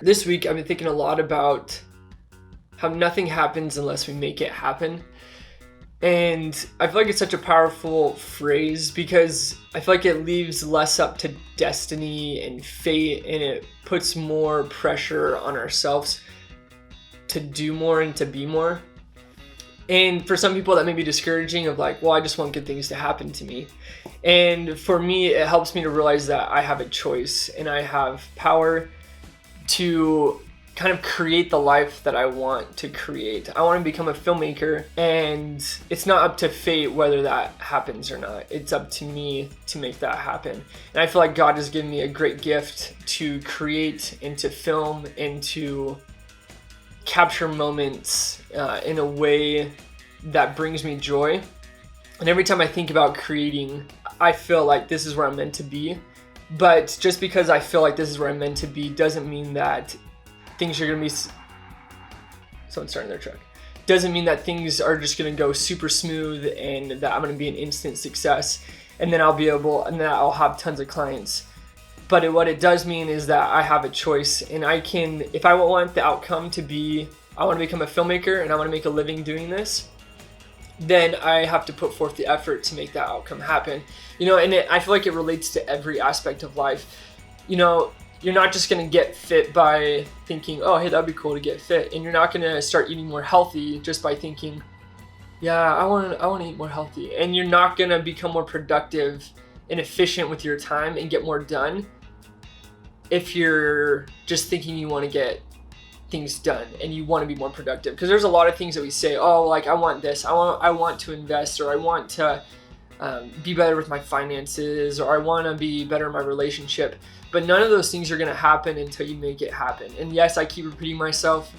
This week I've been thinking a lot about how nothing happens unless we make it happen. And I feel like it's such a powerful phrase because I feel like it leaves less up to destiny and fate, and it puts more pressure on ourselves to do more and to be more. And for some people that may be discouraging of like, well, I just want good things to happen to me. And for me, it helps me to realize that I have a choice and I have power to kind of create the life that I want to create. I want to become a filmmaker, and it's not up to fate whether that happens or not. It's up to me to make that happen. And I feel like God has given me a great gift to create and to film and to capture moments in a way that brings me joy. And every time I think about creating, I feel like this is where I'm meant to be. But just because I feel like this is where I'm meant to be doesn't mean that things are going to be... Someone's starting their truck. Doesn't mean that things are just going to go super smooth and that I'm going to be an instant success and then I'll have tons of clients. But what it does mean is that I have a choice, and I can, if I want the outcome to be, I want to become a filmmaker and I want to make a living doing this, then I have to put forth the effort to make that outcome happen. I feel like it relates to every aspect of life. You're not just going to get fit by thinking, oh, hey, that'd be cool to get fit. And you're not going to start eating more healthy just by thinking, yeah, I want to eat more healthy. And you're not going to become more productive and efficient with your time and get more done if you're just thinking you want to get things done and you want to be more productive. Because there's a lot of things that we say, oh, like I want this, I want to invest, or I want to be better with my finances, or I want to be better in my relationship. But none of those things are going to happen until you make it happen. And yes, I keep repeating myself,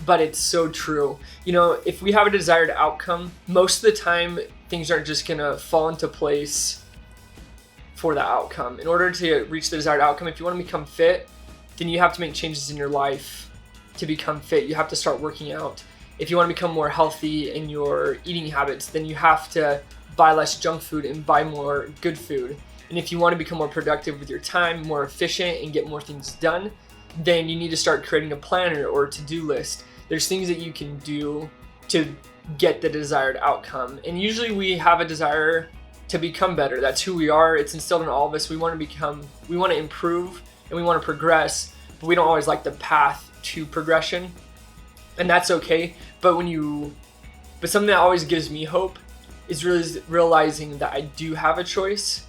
but it's so true. If we have a desired outcome, most of the time things aren't just going to fall into place for the outcome. In order to reach the desired outcome, if you want to become fit, then you have to make changes in your life to become fit. You have to start working out. If you want to become more healthy in your eating habits, then you have to buy less junk food and buy more good food. And if you want to become more productive with your time, more efficient, and get more things done, then you need to start creating a planner or a to-do list. There's things that you can do to get the desired outcome. And usually we have a desire to become better. That's who we are. It's instilled in all of us. We want to improve, and we want to progress, but we don't always like the path to progression. And that's okay. But something that always gives me hope is really realizing that I do have a choice.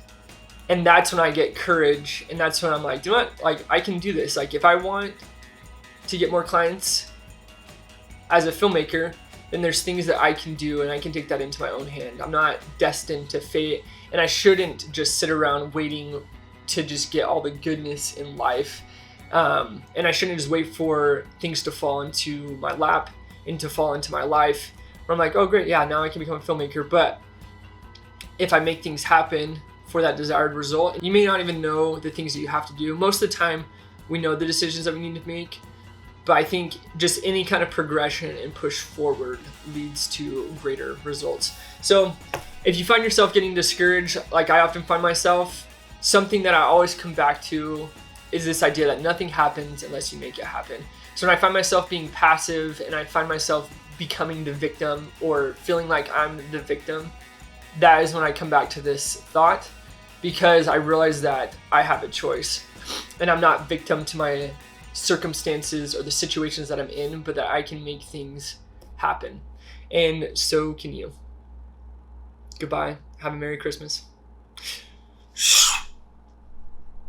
And that's when I get courage, and that's when I'm like, you know what? Like, I can do this. Like, if I want to get more clients as a filmmaker, then there's things that I can do, and I can take that into my own hand. I'm not destined to fate, and I shouldn't just sit around waiting to just get all the goodness in life. And I shouldn't just wait for things to fall into my lap and to fall into my life where I'm like, oh, great, yeah, now I can become a filmmaker. But if I make things happen for that desired result, you may not even know the things that you have to do. Most of the time, we know the decisions that we need to make, but I think just any kind of progression and push forward leads to greater results. So if you find yourself getting discouraged, like I often find myself, something that I always come back to is this idea that nothing happens unless you make it happen. So when I find myself being passive and I find myself becoming the victim or feeling like I'm the victim, that is when I come back to this thought, because I realize that I have a choice and I'm not victim to my circumstances or the situations that I'm in, but that I can make things happen. And so can you. Goodbye. Have a Merry Christmas.